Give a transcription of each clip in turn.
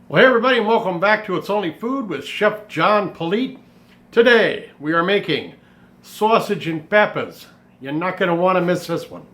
Well, hey everybody, and welcome back to It's Only Food with Chef John Politte. Today we are making sausage and peppers. You're not going to want to miss this one.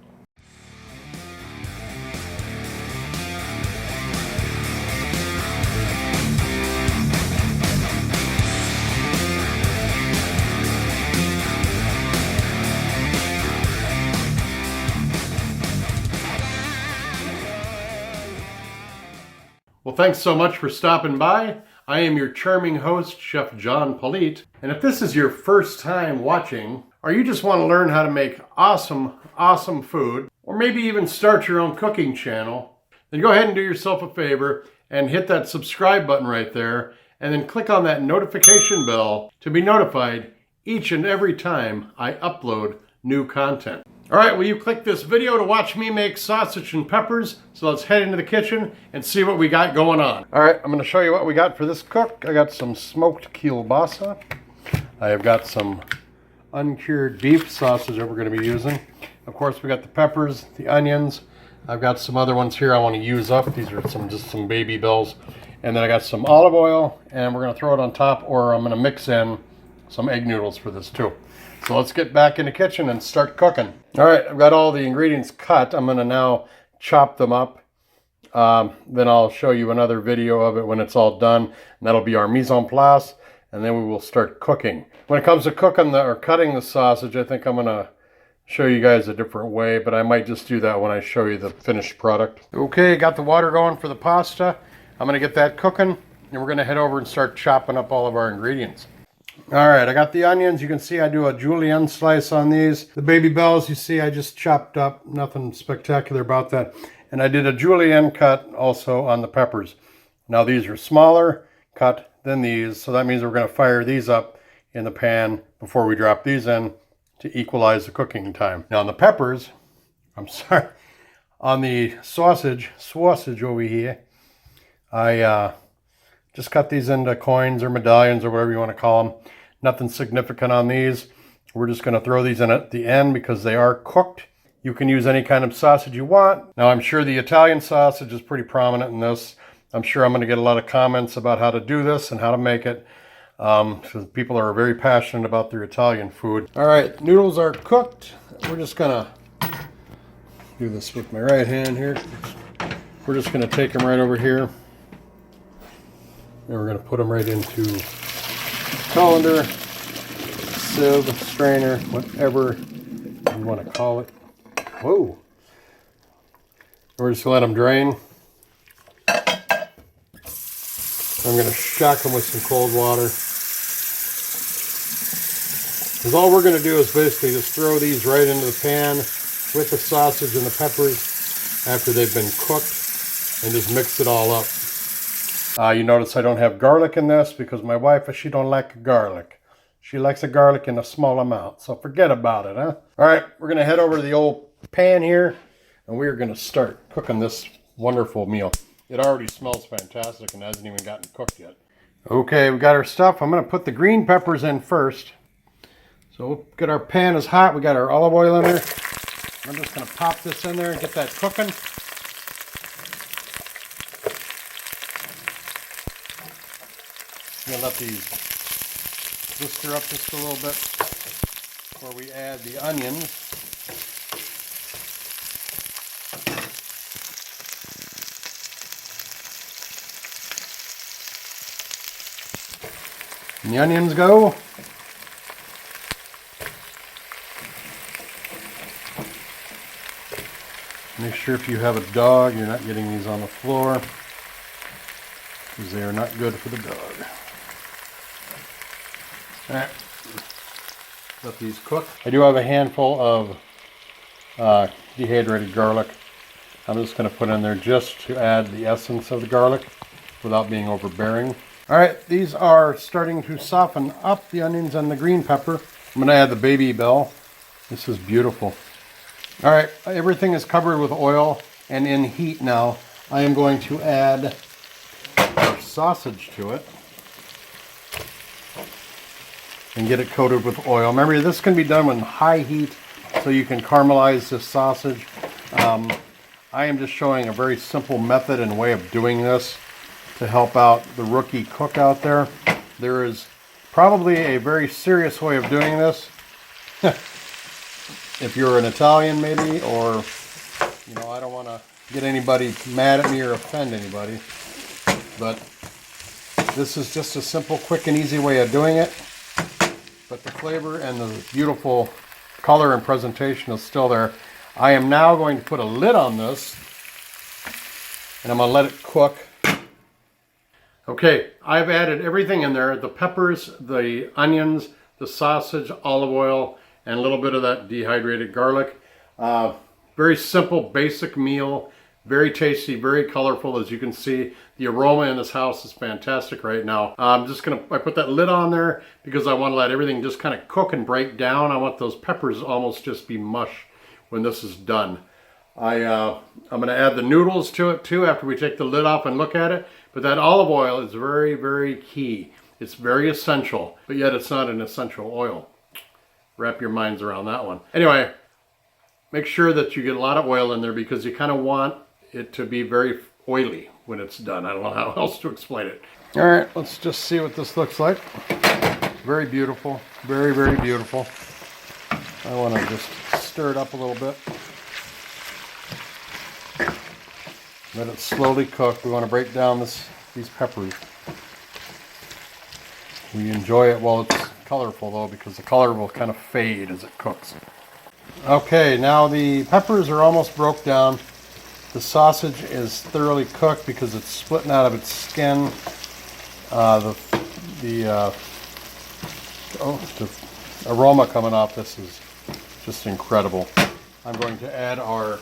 Well, thanks so much for stopping by. I am your charming host, Chef John Politte. And if this is your first time watching, or you just want to learn how to make awesome food, or maybe even start your own cooking channel, then go ahead and do yourself a favor and hit that subscribe button right there, and then click on that notification bell to be notified each and every time I upload new content. All right, well, you clicked this video to watch me make sausage and peppers, so let's head into the kitchen and see what we got going on. All right, I'm going to show you what we got for this cook. I got some smoked kielbasa. I have got some uncured beef sausage that we're going to be using. Of course, we got the peppers, the onions. I've got some other ones here I want to use up. These are just some baby bells. And then I got some olive oil, and we're going to throw it on top, or I'm going to mix in some egg noodles for this too. So let's get back in the kitchen and start cooking. All right, I've got all the ingredients cut. I'm gonna now chop them up. Then I'll show you another video of it when it's all done. And that'll be our mise en place, and then we will start cooking. When it comes to cooking or cutting the sausage, I think I'm gonna show you guys a different way, but I might just do that when I show you the finished product. Okay, got the water going for the pasta. I'm gonna get that cooking, and we're gonna head over and start chopping up all of our ingredients. All right, I got the onions. You can see I do a julienne slice on these. The baby bells, you see I just chopped up. Nothing spectacular about that. And I did a julienne cut also on the peppers. Now these are smaller cut than these, so that means we're going to fire these up in the pan before we drop these in to equalize the cooking time. Now on the peppers, on the sausage over here, I just cut these into coins or medallions or whatever you want to call them. Nothing significant on these. We're just going to throw these in at the end because they are cooked. You can use any kind of sausage you want. Now I'm sure the Italian sausage is pretty prominent in this. I'm sure I'm going to get a lot of comments about how to do this and how to make it. Because people are very passionate about their Italian food. All right, noodles are cooked. We're just going to do this with my right hand here. We're just going to take them right over here. And we're going to put them right into colander, sieve, strainer, whatever you want to call it. Whoa. We're just going to let them drain. I'm going to shock them with some cold water. Because all we're going to do is basically just throw these right into the pan with the sausage and the peppers after they've been cooked and just mix it all up. You notice I don't have garlic in this because my wife, she don't like garlic. She likes the garlic in a small amount, so forget about it, huh? All right, we're going to head over to the old pan here, and we're going to start cooking this wonderful meal. It already smells fantastic and hasn't even gotten cooked yet. Okay, we got our stuff. I'm going to put the green peppers in first. So we'll get our pan is hot. We got our olive oil in there. I'm just going to pop this in there and get that cooking. I'm going to let these blister up just a little bit before we add the onions. And the onions go. Make sure if you have a dog, you're not getting these on the floor because they are not good for the dog. All right, let these cook. I do have a handful of dehydrated garlic. I'm just going to put in there just to add the essence of the garlic without being overbearing. All right, these are starting to soften up, the onions and the green pepper. I'm going to add the baby bell. This is beautiful. All right, everything is covered with oil and in heat now. I am going to add our sausage to it and get it coated with oil. Remember, this can be done with high heat so you can caramelize this sausage. I am just showing a very simple method and way of doing this. to help out the rookie cook out there. There is probably a very serious way of doing this. If you're an Italian maybe, or, you know, I don't want to get anybody mad at me or offend anybody, but this is just a simple, quick, and easy way of doing it. But the flavor and the beautiful color and presentation is still there. I am now going to put a lid on this, and I'm going to let it cook. Okay, I've added everything in there: the peppers, the onions, the sausage, olive oil, and a little bit of that dehydrated garlic. Very simple, basic meal. Very tasty, very colorful. As you can see, the aroma in this house is fantastic right now. I put that lid on there because I want to let everything just kind of cook and break down. I want those peppers almost just be mush when this is done. I'm going to add the noodles to it too after we take the lid off and look at it. But that olive oil is very, very key. It's very essential, but yet it's not an essential oil. Wrap your minds around that one. Anyway, make sure that you get a lot of oil in there because you kind of want it to be very oily when it's done. I don't know how else to explain it. All right, let's just see what this looks like. Very beautiful, very, very beautiful. I want to just stir it up a little bit. Let it slowly cook. We want to break down these peppers. We enjoy it while it's colorful though, because the color will kind of fade as it cooks. Okay, now the peppers are almost broke down. The sausage is thoroughly cooked because it's splitting out of its skin. The aroma coming off this is just incredible. I'm going to add our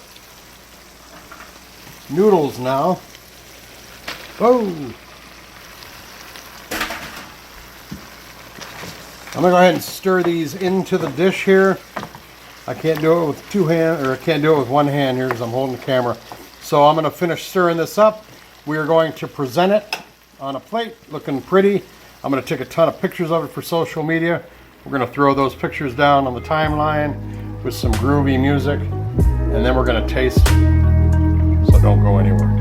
noodles now. Oh! I'm going to go ahead and stir these into the dish here. I can't do it with two hands, or I can't do it with one hand here because I'm holding the camera. So I'm going to finish stirring this up. We are going to present it on a plate, looking pretty. I'm going to take a ton of pictures of it for social media. We're going to throw those pictures down on the timeline with some groovy music, and then we're going to taste it. So don't go anywhere.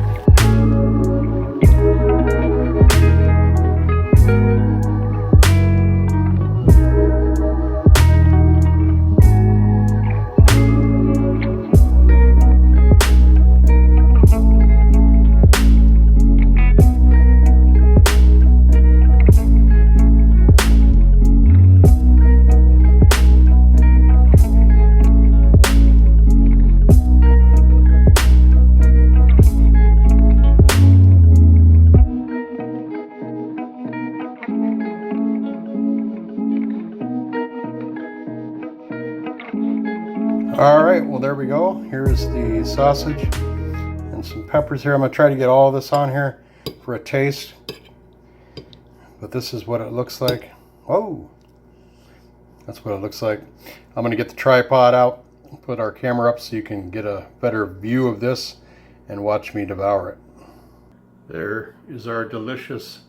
All right, well there we go. Here's the sausage and some peppers here. I'm gonna try to get all this on here for a taste. But this is what it looks like. Whoa, that's what it looks like. I'm gonna get the tripod out, put our camera up so you can get a better view of this and watch me devour it. There is our delicious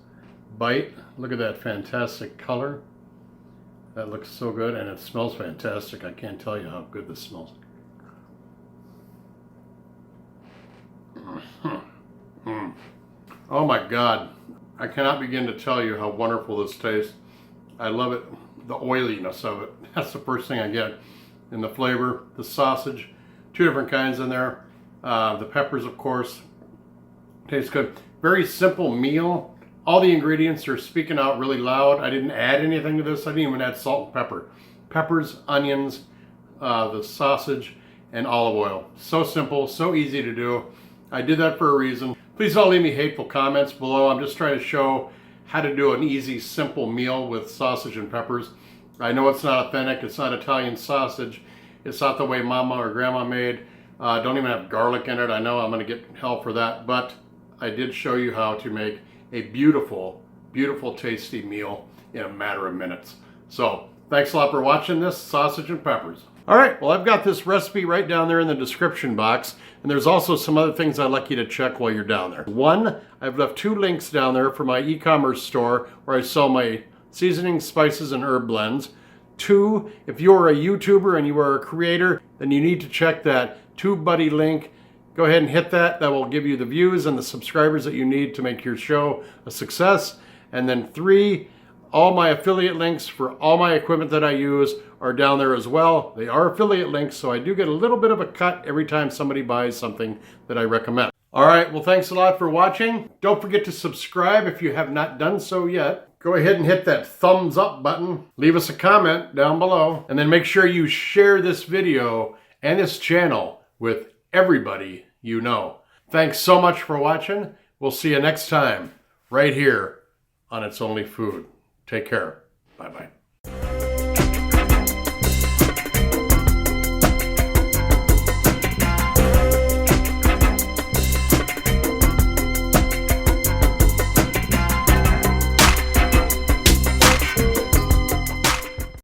bite. Look at that fantastic color. That looks so good, and it smells fantastic. I can't tell you how good this smells. Oh my God. I cannot begin to tell you how wonderful this tastes. I love it, the oiliness of it. That's the first thing I get. And the flavor, the sausage, two different kinds in there. The peppers, of course, tastes good. Very simple meal. All the ingredients are speaking out really loud. I didn't add anything to this. I didn't even add salt and pepper. Peppers, onions, the sausage, and olive oil. So simple, so easy to do. I did that for a reason. Please don't leave me hateful comments below. I'm just trying to show how to do an easy, simple meal with sausage and peppers. I know it's not authentic. It's not Italian sausage. It's not the way Mama or Grandma made. Don't even have garlic in it. I know I'm going to get hell for that, but I did show you how to make a beautiful, beautiful, tasty meal in a matter of minutes. So thanks a lot for watching this sausage and peppers. All right, well, I've got this recipe right down there in the description box, and there's also some other things I'd like you to check while you're down there. One, I've left two links down there for my e-commerce store where I sell my seasonings, spices, and herb blends. Two, if you're a YouTuber and you are a creator, then you need to check that TubeBuddy link Go ahead and hit that. That will give you the views and the subscribers that you need to make your show a success. And then 3, all my affiliate links for all my equipment that I use are down there as well. They are affiliate links, so I do get a little bit of a cut every time somebody buys something that I recommend. All right, well, thanks a lot for watching. Don't forget to subscribe if you have not done so yet. Go ahead and hit that thumbs up button. Leave us a comment down below. And then make sure you share this video and this channel with everybody you know. Thanks so much for watching. We'll see you next time right here on It's Only Food. Take care. Bye-bye.